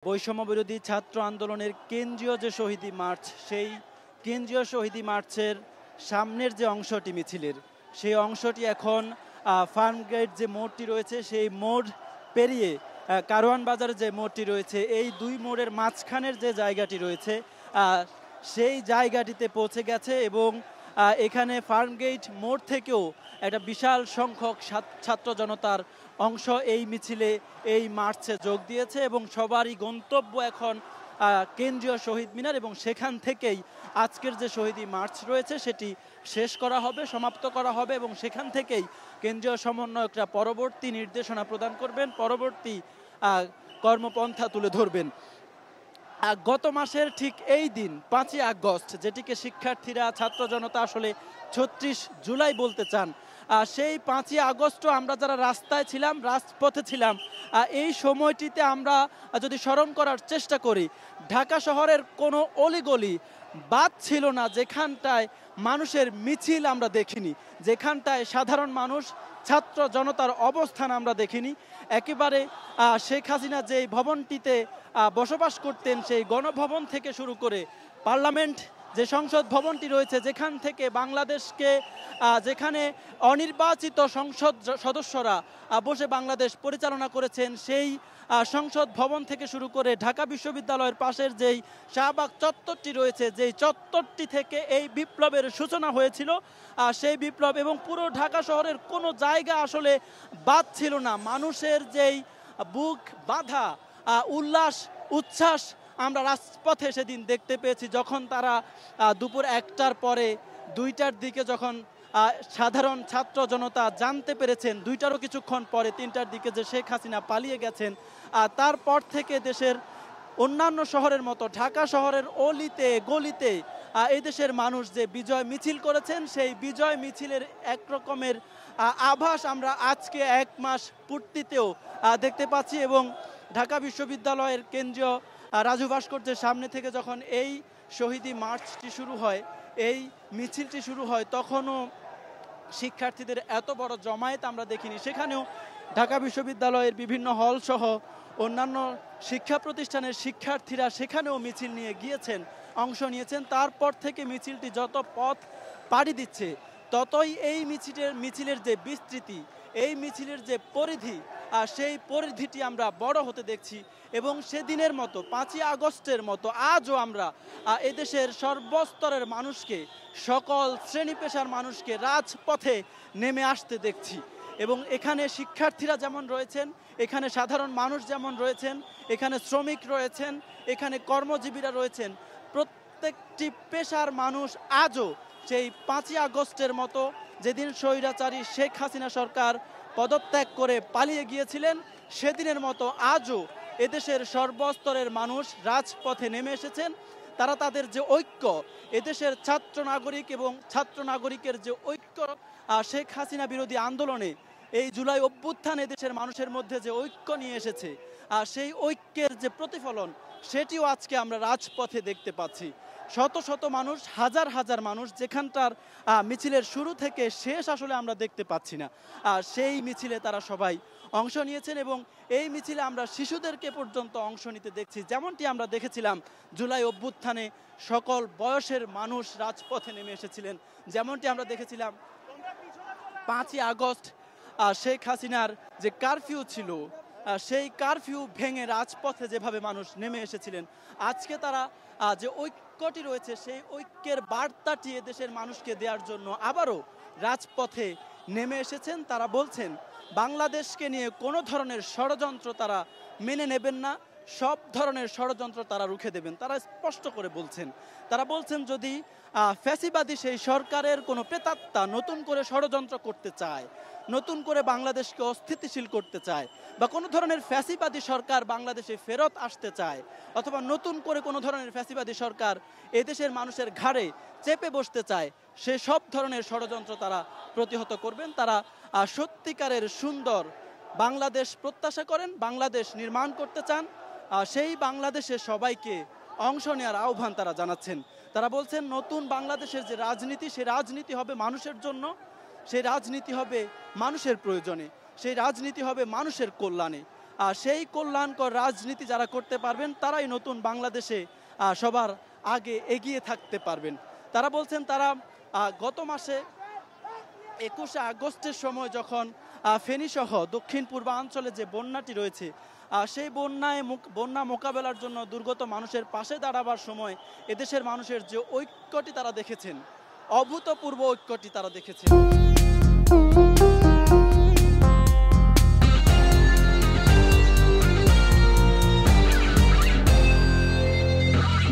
বৈষম্য বিরোধী ছাত্র আন্দোলনের কেন্দ্রীয় যে শহীদি মার্চ, সেই কেন্দ্রীয় শহীদি মার্চের সামনের যে অংশটি মিছিলের, সেই অংশটি এখন ফার্মগেট যে মোড়টি রয়েছে সেই মোড় পেরিয়ে কারওয়ান বাজার যে মোড়টি রয়েছে, এই দুই মোড়ের মাঝখানের যে জায়গাটি রয়েছে সেই জায়গাটিতে পৌঁছে গেছে। এবং এখানে ফার্মগেট মোড় থেকেও একটা বিশাল সংখ্যক ছাত্র জনতার অংশ এই মিছিলে, এই মার্চে যোগ দিয়েছে এবং সবারই গন্তব্য এখন কেন্দ্রীয় শহীদ মিনার, এবং সেখান থেকেই আজকের যে শহীদি মার্চ রয়েছে সেটি শেষ করা হবে, সমাপ্ত করা হবে এবং সেখান থেকেই কেন্দ্রীয় সমন্বয়করা পরবর্তী নির্দেশনা প্রদান করবেন, পরবর্তী কর্মপন্থা তুলে ধরবেন। গত মাসের ঠিক এই দিন 5ই আগস্ট, যেটিকে শিক্ষার্থীরা ছাত্র জনতা আসলে 36 জুলাই বলতে চান, সেই 5ই আগস্টও আমরা যারা রাস্তায় ছিলাম, রাজপথে ছিলাম, এই সময়টিতে আমরা যদি স্মরণ করার চেষ্টা করি, ঢাকা শহরের কোনো অলিগলি বাদ ছিল না যেখানটায় মানুষের মিছিল আমরা দেখিনি, যেখানটায় সাধারণ মানুষ ছাত্র জনতার অবস্থান আমরা দেখিনি। একেবারে শেখ হাসিনা যেই ভবনটিতে বসবাস করতেন, সেই গণভবন থেকে শুরু করে পার্লামেন্ট যে সংসদ ভবনটি রয়েছে, যেখান থেকে বাংলাদেশকে, যেখানে অনির্বাচিত সংসদ সদস্যরা বসে বাংলাদেশ পরিচালনা করেছেন, সেই সংসদ ভবন থেকে শুরু করে ঢাকা বিশ্ববিদ্যালয়ের পাশের যেই শাহবাগ চত্বরটি রয়েছে, যেই চত্বরটি থেকে এই বিপ্লবের সূচনা হয়েছিল, সেই বিপ্লব এবং পুরো ঢাকা শহরের কোনো জায়গা আসলে বাদ ছিল না। মানুষের যেই বুক বাঁধা উল্লাস উচ্ছ্বাস আমরা রাজপথে সেদিন দেখতে পেয়েছি, যখন তারা দুপুর 1টার পরে 2টার দিকে যখন সাধারণ ছাত্র জনতা জানতে পেরেছেন, 2টারও কিছুক্ষণ পরে 3টার দিকে যে শেখ হাসিনা পালিয়ে গেছেন, তারপর থেকে দেশের অন্যান্য শহরের মতো ঢাকা শহরের অলিতে গলিতে এই দেশের মানুষ যে বিজয় মিছিল করেছেন, সেই বিজয় মিছিলের একরকমের আভাস আমরা আজকে 1 মাস পূর্তিতেও দেখতে পাচ্ছি। এবং ঢাকা বিশ্ববিদ্যালয়ের কেন্দ্রীয় রাজু ভাস্কর্যের সামনে থেকে যখন এই শহীদি মার্চটি শুরু হয়, এই মিছিলটি শুরু হয়, তখনও শিক্ষার্থীদের এত বড় জমায়েত আমরা দেখিনি। সেখানেও ঢাকা বিশ্ববিদ্যালয়ের বিভিন্ন হল সহ অন্যান্য শিক্ষা প্রতিষ্ঠানের শিক্ষার্থীরা সেখানেও মিছিল নিয়ে গিয়েছেন, অংশ নিয়েছেন। তারপর থেকে মিছিলটি যত পথ পাড়ি দিচ্ছে, ততই এই মিছিলের যে বিস্তৃতি, এই মিছিলের যে পরিধি, সেই পরিধিটি আমরা বড় হতে দেখছি। এবং সেদিনের মতো 5ই আগস্টের মতো আজও আমরা এদেশের সর্বস্তরের মানুষকে, সকল শ্রেণী পেশার মানুষকে রাজপথে নেমে আসতে দেখছি। এবং এখানে শিক্ষার্থীরা যেমন রয়েছেন, এখানে সাধারণ মানুষ যেমন রয়েছেন, এখানে শ্রমিক রয়েছেন, এখানে কর্মজীবীরা রয়েছেন, প্রত্যেকটি পেশার মানুষ আজও সেই 5ই আগস্টের মতো, যেদিন স্বৈরাচারী শেখ হাসিনা সরকার পদত্যাগ করে পালিয়ে গিয়েছিলেন, সেদিনের মতো আজও এদেশের সর্বস্তরের মানুষ রাজপথে নেমে এসেছেন। তারা তাদের যে ঐক্য, এদেশের ছাত্র নাগরিক এবং ছাত্র নাগরিকের যে ঐক্য শেখ হাসিনা বিরোধী আন্দোলনে, এই জুলাই অভ্যুত্থান এদেশের মানুষের মধ্যে যে ঐক্য নিয়ে এসেছে, সেই ঐক্যের যে প্রতিফলন, সেটিও আজকে আমরা রাজপথে দেখতে পাচ্ছি। শত শত মানুষ, হাজার হাজার মানুষ, যেখানটার মিছিলের শুরু থেকে শেষ আসলে আমরা দেখতে পাচ্ছি না, সেই মিছিলে তারা সবাই অংশ নিয়েছেন। এবং এই মিছিলে আমরা শিশুদেরকে পর্যন্ত অংশ নিতে দেখছি, যেমনটি আমরা দেখেছিলাম জুলাই অভ্যুত্থানে সকল বয়সের মানুষ রাজপথে নেমে এসেছিলেন, যেমনটি আমরা দেখেছিলাম 5ই আগস্ট শেখ হাসিনার যে কারফিউ ছিল, সেই কারফিউ ভেঙে রাজপথে যেভাবে মানুষ নেমে এসেছিলেন। আজকে তারা যে ঐক্যটি রয়েছে, সেই ঐক্যের বার্তাটি দেশের মানুষকে দেওয়ার জন্য আবারও রাজপথে নেমে এসেছেন। তারা বলছেন বাংলাদেশকে নিয়ে কোনো ধরনের ষড়যন্ত্র তারা মেনে নেবেন না, সব ধরনের ষড়যন্ত্র তারা রুখে দেবেন। তারা স্পষ্ট করে বলছেন, তারা বলছেন যদি ফ্যাসিবাদী সেই সরকারের কোনো প্রেতাত্মা নতুন করে ষড়যন্ত্র করতে চায়, নতুন করে বাংলাদেশকে অস্থিতিশীল করতে চায়, বা কোনো ধরনের ফ্যাসিবাদী সরকার বাংলাদেশে ফেরত আসতে চায়, অথবা নতুন করে কোনো ধরনের ফ্যাসিবাদী সরকার এদেশের মানুষের ঘাড়ে চেপে বসতে চায়, সে সব ধরনের ষড়যন্ত্র তারা প্রতিহত করবেন। তারা সত্যিকারের সুন্দর বাংলাদেশ প্রত্যাশা করেন, বাংলাদেশ নির্মাণ করতে চান, সেই বাংলাদেশে সবাইকে অংশ নেওয়ার আহ্বান তারা জানাচ্ছেন। তারা বলছেন নতুন বাংলাদেশের যে রাজনীতি, সেই রাজনীতি হবে মানুষের জন্য, সেই রাজনীতি হবে মানুষের প্রয়োজনে, সেই রাজনীতি হবে মানুষের কল্যাণে। সেই কল্যাণকর রাজনীতি যারা করতে পারবেন তারাই নতুন বাংলাদেশে সবার আগে এগিয়ে থাকতে পারবেন। তারা বলছেন তারা গত মাসে 21শে আগস্টের সময় যখন ফেনীসহ দক্ষিণ পূর্বাঞ্চলে যে বন্যাটি রয়েছে সেই বন্যা মোকাবেলার জন্য দুর্গত মানুষের পাশে দাঁড়াবার সময় এদেশের মানুষের যে ঐক্যটি তারা দেখেছেন, অভূতপূর্ব ঐক্যটি তারা দেখেছেন।